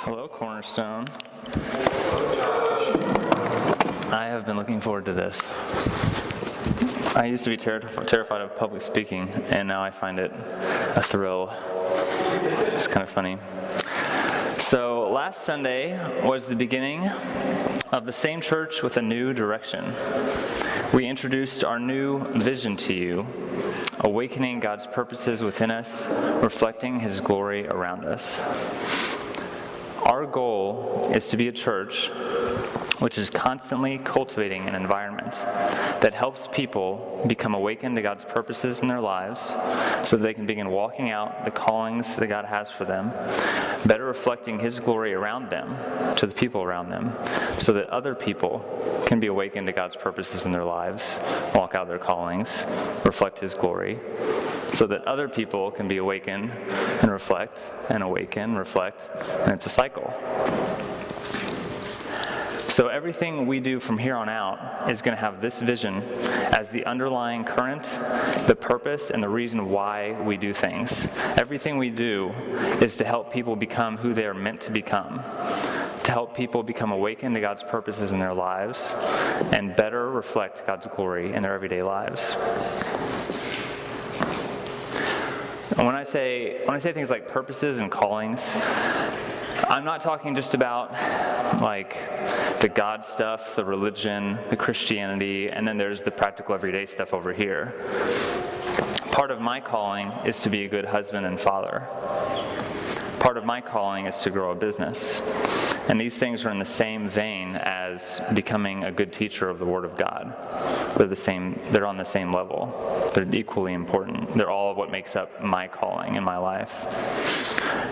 Hello, Cornerstone. I have been looking forward to this. I used to be terrified of public speaking, and now I find it a thrill. It's kind of funny. So last Sunday was the beginning of the same church with a new direction. We introduced our new vision to you, awakening God's purposes within us, reflecting His glory around us. Our goal is to be a church which is constantly cultivating an environment that helps people become awakened to God's purposes in their lives so that they can begin walking out the callings that God has for them, better reflecting His glory around them to the people around them so that other people can be awakened to God's purposes in their lives, walk out their callings, reflect His glory, so that other people can be awakened and reflect, and awaken, reflect, and it's a cycle. So everything we do from here on out is going to have this vision as the underlying current, the purpose, and the reason why we do things. Everything we do is to help people become who they are meant to become, to help people become awakened to God's purposes in their lives, and better reflect God's glory in their everyday lives. And when I say things like purposes and callings, I'm not talking just about like the God stuff, the religion, the Christianity, and then there's the practical everyday stuff over here. Part of my calling is to be a good husband and father. Part of my calling is to grow a business. And these things are in the same vein as becoming a good teacher of the Word of God. They're on the same level. They're equally important. They're all what makes up my calling in my life.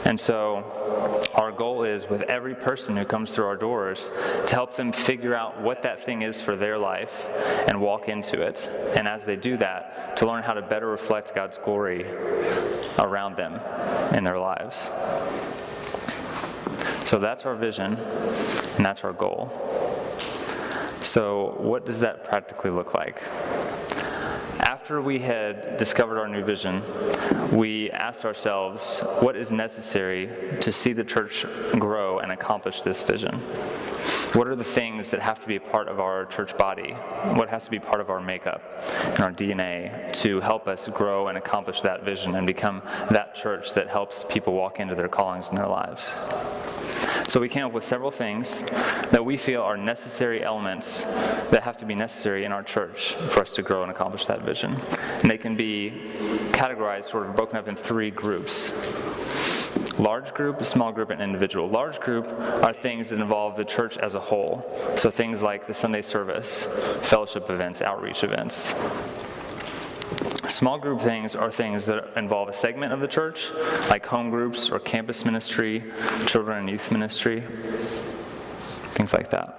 And so our goal is with every person who comes through our doors to help them figure out what that thing is for their life and walk into it. And as they do that, to learn how to better reflect God's glory around them in their lives. So that's our vision, and that's our goal. So what does that practically look like? After we had discovered our new vision, we asked ourselves, what is necessary to see the church grow and accomplish this vision? What are the things that have to be a part of our church body? What has to be part of our makeup and our DNA to help us grow and accomplish that vision and become that church that helps people walk into their callings in their lives? So we came up with several things that we feel are necessary elements that have to be necessary in our church for us to grow and accomplish that vision. And they can be categorized, sort of broken up in three groups. Large group, small group, and individual. Large group are things that involve the church as a whole. So things like the Sunday service, fellowship events, outreach events. Small group things are things that involve a segment of the church, like home groups or campus ministry, children and youth ministry, things like that.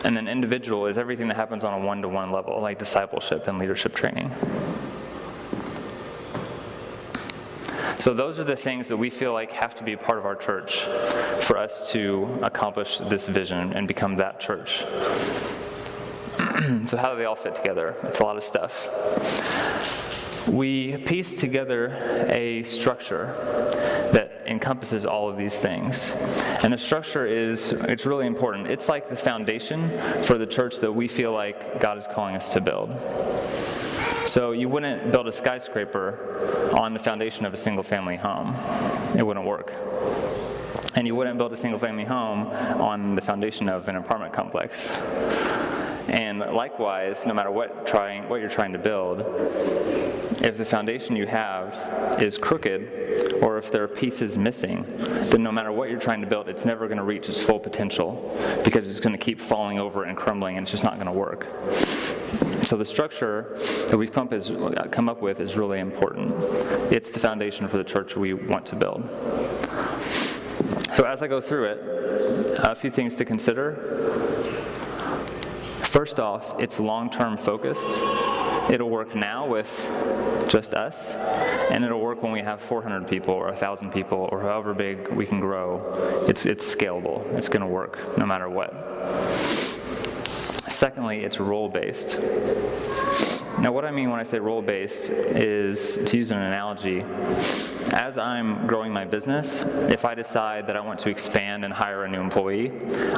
And then individual is everything that happens on a one-to-one level, like discipleship and leadership training. So those are the things that we feel like have to be a part of our church for us to accomplish this vision and become that church. So how do they all fit together? It's a lot of stuff. We pieced together a structure that encompasses all of these things. And the structure it's really important. It's like the foundation for the church that we feel like God is calling us to build. So you wouldn't build a skyscraper on the foundation of a single-family home. It wouldn't work. And you wouldn't build a single-family home on the foundation of an apartment complex. And likewise, no matter what you're trying to build, if the foundation you have is crooked, or if there are pieces missing, then no matter what you're trying to build, it's never going to reach its full potential because it's going to keep falling over and crumbling, and it's just not going to work. So the structure that we've come up with is really important. It's the foundation for the church we want to build. So as I go through it, a few things to consider. First off, it's long-term focused. It'll work now with just us, and it'll work when we have 400 people or 1,000 people or however big we can grow. It's scalable. It's going to work no matter what. Secondly, it's role-based. Now, what I mean when I say role-based is, to use an analogy, as I'm growing my business, if I decide that I want to expand and hire a new employee,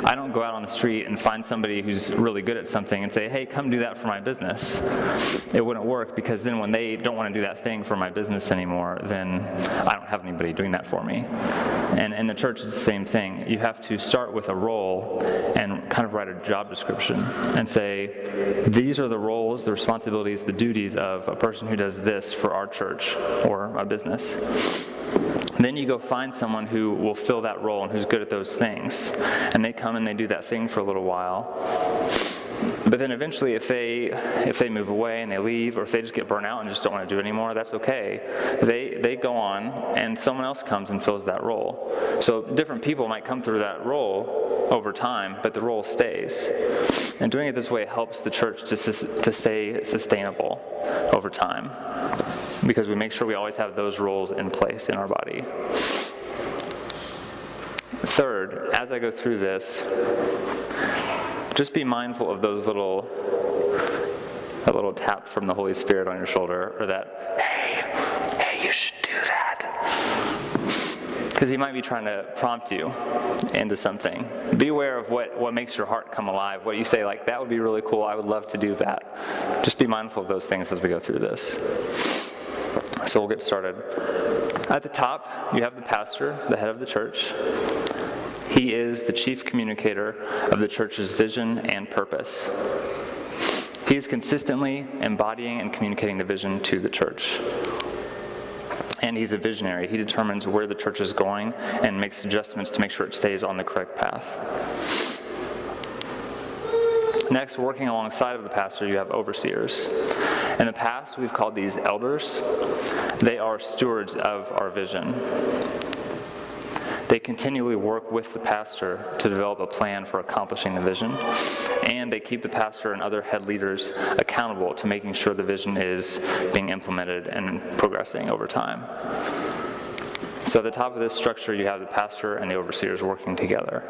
I don't go out on the street and find somebody who's really good at something and say, hey, come do that for my business. It wouldn't work, because then when they don't want to do that thing for my business anymore, then I don't have anybody doing that for me. And in the church, it's the same thing. You have to start with a role and kind of write a job description and say, these are the roles, the responsibilities, the duties of a person who does this for our church or a business. Then you go find someone who will fill that role and who's good at those things. And they come and they do that thing for a little while. But then eventually, if they move away and they leave, or if they just get burnt out and just don't want to do it anymore, that's okay. They go on, and someone else comes and fills that role. So different people might come through that role over time, but the role stays. And doing it this way helps the church to stay sustainable over time, because we make sure we always have those roles in place in our body. Third, as I go through this, just be mindful of that little tap from the Holy Spirit on your shoulder, or that, hey, you should do that. Because he might be trying to prompt you into something. Be aware of what makes your heart come alive, what you say, like, that would be really cool, I would love to do that. Just be mindful of those things as we go through this. So we'll get started. At the top, you have the pastor, the head of the church. He is the chief communicator of the church's vision and purpose. He is consistently embodying and communicating the vision to the church. And he's a visionary. He determines where the church is going and makes adjustments to make sure it stays on the correct path. Next, working alongside of the pastor, you have overseers. In the past, we've called these elders. They are stewards of our vision. They continually work with the pastor to develop a plan for accomplishing the vision, and they keep the pastor and other head leaders accountable to making sure the vision is being implemented and progressing over time. So at the top of this structure, you have the pastor and the overseers working together.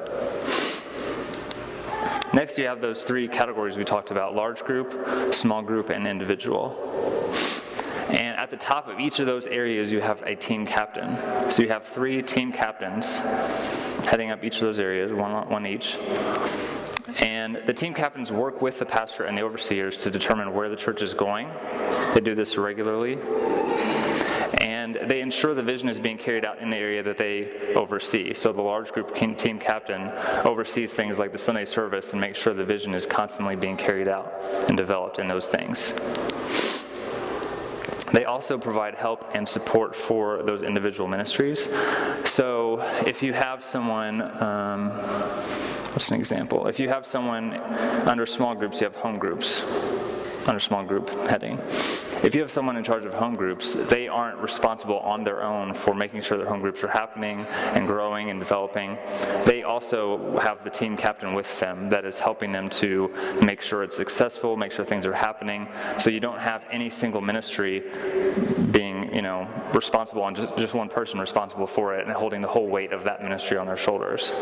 Next, you have those three categories we talked about: large group, small group, and individual. And at the top of each of those areas, you have a team captain. So you have 3 team captains heading up each of those areas, one each. And the team captains work with the pastor and the overseers to determine where the church is going. They do this regularly. And they ensure the vision is being carried out in the area that they oversee. So the large group team captain oversees things like the Sunday service and makes sure the vision is constantly being carried out and developed in those things. They also provide help and support for those individual ministries. So if you have someone, what's an example? If you have someone under small groups, you have home groups under small group heading. If you have someone in charge of home groups, they aren't responsible on their own for making sure that home groups are happening and growing and developing. They also have the team captain with them that is helping them to make sure it's successful, make sure things are happening. So you don't have any single ministry being, responsible, and just one person responsible for it and holding the whole weight of that ministry on their shoulders.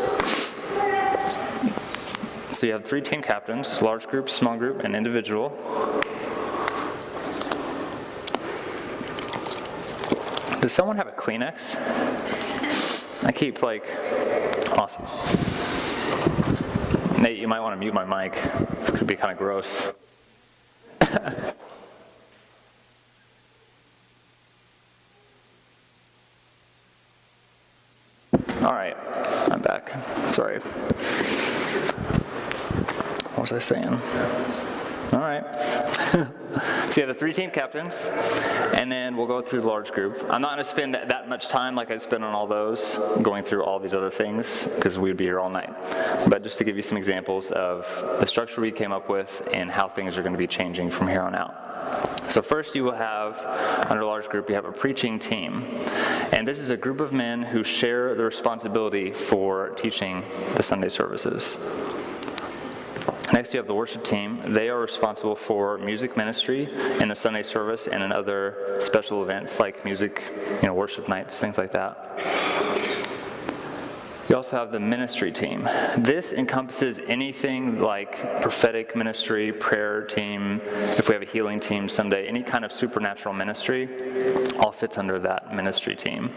So you have 3 team captains: large group, small group, and individual. Does someone have a Kleenex? I keep awesome. Nate, you might want to mute my mic. This could be kind of gross. All right, I'm back. Sorry. What was I saying? All right. So you have the 3 team captains, and then we'll go through the large group. I'm not going to spend that much time like I spent on all those, going through all these other things, because we would be here all night. But just to give you some examples of the structure we came up with and how things are going to be changing from here on out. So first you will have, under large group, you have a preaching team. And this is a group of men who share the responsibility for teaching the Sunday services. Next, you have the worship team. They are responsible for music ministry in the Sunday service and in other special events like music, worship nights, things like that. You also have the ministry team. This encompasses anything like prophetic ministry, prayer team, if we have a healing team someday, any kind of supernatural ministry, all fits under that ministry team.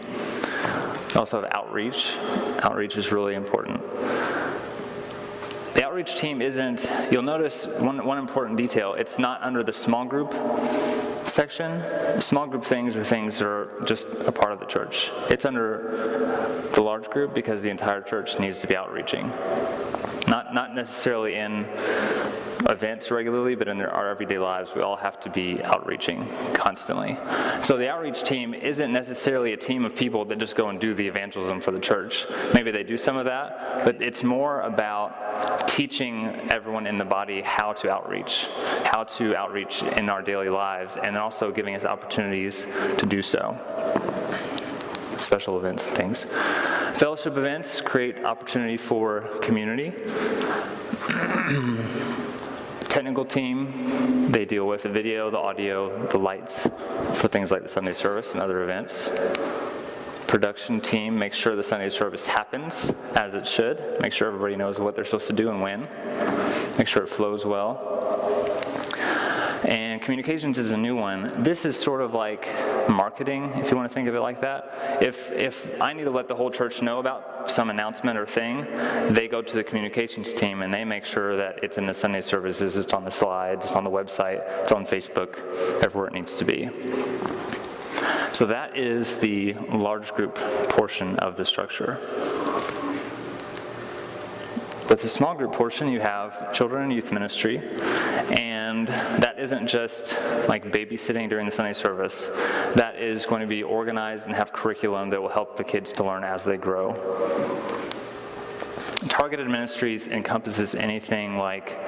You also have outreach. Outreach is really important. The outreach team isn't, you'll notice one important detail, it's not under the small group section. Small group things are things that are just a part of the church. It's under the large group because the entire church needs to be outreaching. Not necessarily in events regularly, but in our everyday lives, we all have to be outreaching constantly. So the outreach team isn't necessarily a team of people that just go and do the evangelism for the church. Maybe they do some of that, but it's more about teaching everyone in the body how to outreach in our daily lives, and also giving us opportunities to do so. Special events and things. Fellowship events create opportunity for community. Technical team, they deal with the video, the audio, the lights for things like the Sunday service and other events. Production team makes sure the Sunday service happens as it should, make sure everybody knows what they're supposed to do and when, make sure it flows well. And communications is a new one. This is sort of like marketing, if you want to think of it like that. If I need to let the whole church know about some announcement or thing, they go to the communications team and they make sure that it's in the Sunday services, it's on the slides, it's on the website, it's on Facebook, everywhere it needs to be. So that is the large group portion of the structure. With the small group portion, you have children and youth ministry, and that isn't just like babysitting during the Sunday service. That is going to be organized and have curriculum that will help the kids to learn as they grow. Targeted ministries encompasses anything like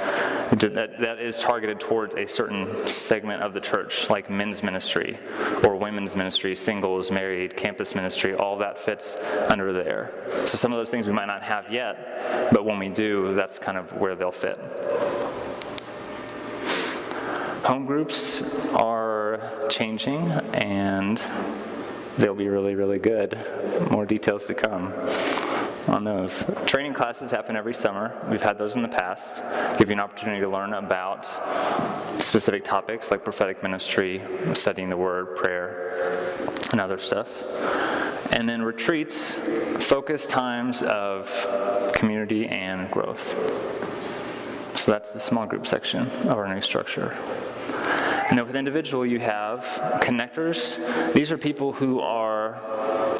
that is targeted towards a certain segment of the church, like men's ministry or women's ministry, singles, married, campus ministry, all that fits under there. So some of those things we might not have yet, but when we do, that's kind of where they'll fit. Home groups are changing, and they'll be really, really good. More details to come on those. Training classes happen every summer. We've had those in the past. Give you an opportunity to learn about specific topics like prophetic ministry, studying the word, prayer, and other stuff. And then retreats, focused times of community and growth. So that's the small group section of our new structure. And then with individual, you have connectors. These are people who are,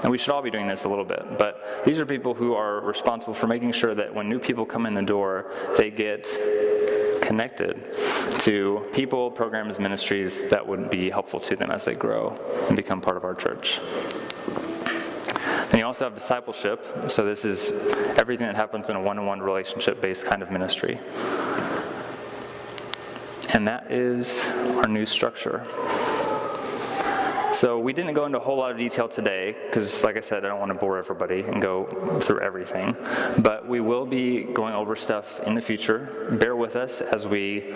and we should all be doing this a little bit, but these are people who are responsible for making sure that when new people come in the door, they get connected to people, programs, ministries that would be helpful to them as they grow and become part of our church. And you also have discipleship. So this is everything that happens in a one-on-one relationship-based kind of ministry. And that is our new structure. So we didn't go into a whole lot of detail today because, like I said, I don't want to bore everybody and go through everything. But we will be going over stuff in the future. Bear with us as we,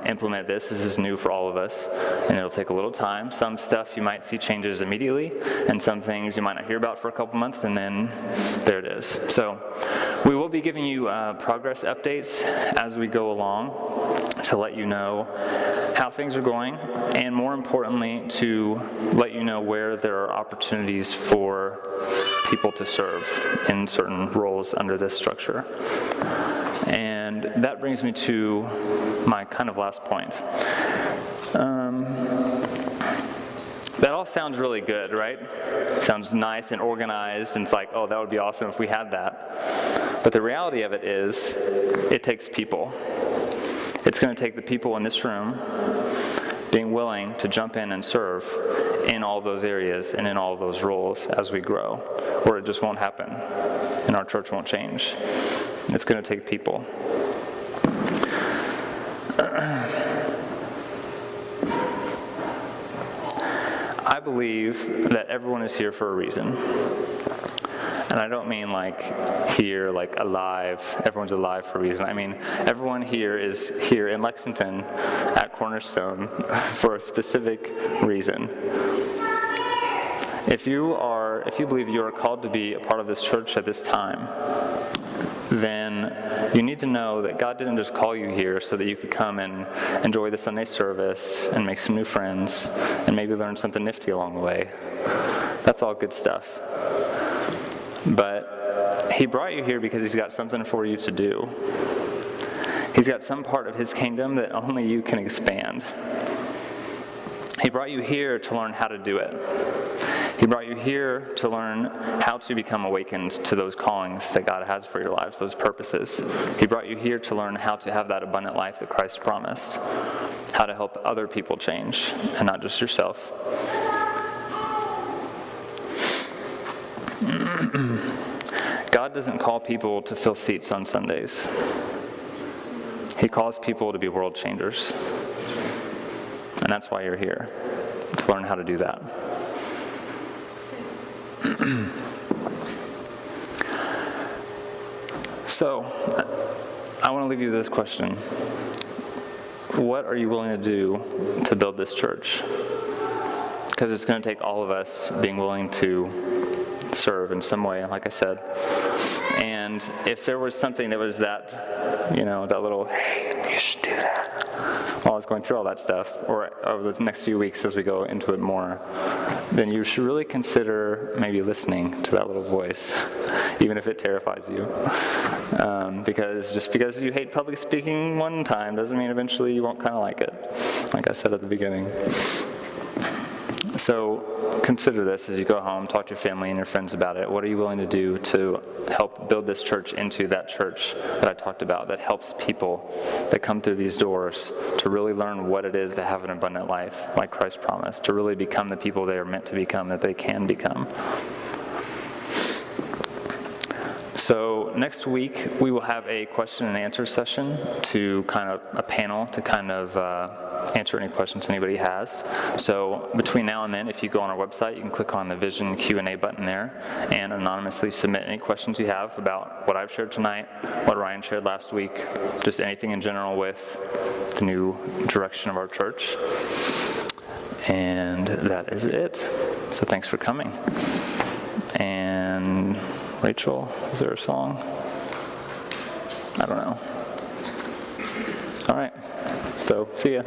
implement this. This is new for all of us, and it'll take a little time. Some stuff you might see changes immediately, and some things you might not hear about for a couple months, and then there it is. So we will be giving you progress updates as we go along to let you know how things are going, and more importantly, to let you know where there are opportunities for people to serve in certain roles under this structure. And that brings me to my kind of last point. That all sounds really good, right? Sounds nice and organized, and it's like, oh, that would be awesome if we had that. But the reality of it is, it takes people. It's going to take the people in this room being willing to jump in and serve in all those areas and in all those roles as we grow, or it just won't happen, and our church won't change. It's going to take people. I believe that everyone is here for a reason. And I don't mean like here, like alive, everyone's alive for a reason. I mean, everyone here is here in Lexington at Cornerstone for a specific reason. If you are if you believe you are called to be a part of this church at this time, then you need to know that God didn't just call you here so that you could come and enjoy the Sunday service and make some new friends and maybe learn something nifty along the way. That's all good stuff. But he brought you here because he's got something for you to do. He's got some part of his kingdom that only you can expand. He brought you here to learn how to do it. He brought you here to learn how to become awakened to those callings that God has for your lives, those purposes. He brought you here to learn how to have that abundant life that Christ promised, how to help other people change, and not just yourself. God doesn't call people to fill seats on Sundays. He calls people to be world changers. And that's why you're here, to learn how to do that. So, I want to leave you with this question. What are you willing to do to build this church? Because it's going to take all of us being willing to serve in some way, like I said. And if there was something that was that, that little, hey, you should do that, while I was going through all that stuff, or over the next few weeks as we go into it more, then you should really consider maybe listening to that little voice, even if it terrifies you. Because just because you hate public speaking one time doesn't mean eventually you won't kind of like it, like I said at the beginning. So consider this as you go home, talk to your family and your friends about it. What are you willing to do to help build this church into that church that I talked about, that helps people that come through these doors to really learn what it is to have an abundant life, like Christ promised, to really become the people they are meant to become, that they can become. So next week, we will have a question and answer session, to kind of a panel to kind of answer any questions anybody has. So between now and then, if you go on our website, you can click on the Vision Q&A button there and anonymously submit any questions you have about what I've shared tonight, what Ryan shared last week, just anything in general with the new direction of our church. And that is it. So thanks for coming. And Rachel, is there a song? I don't know. All right. So, see ya.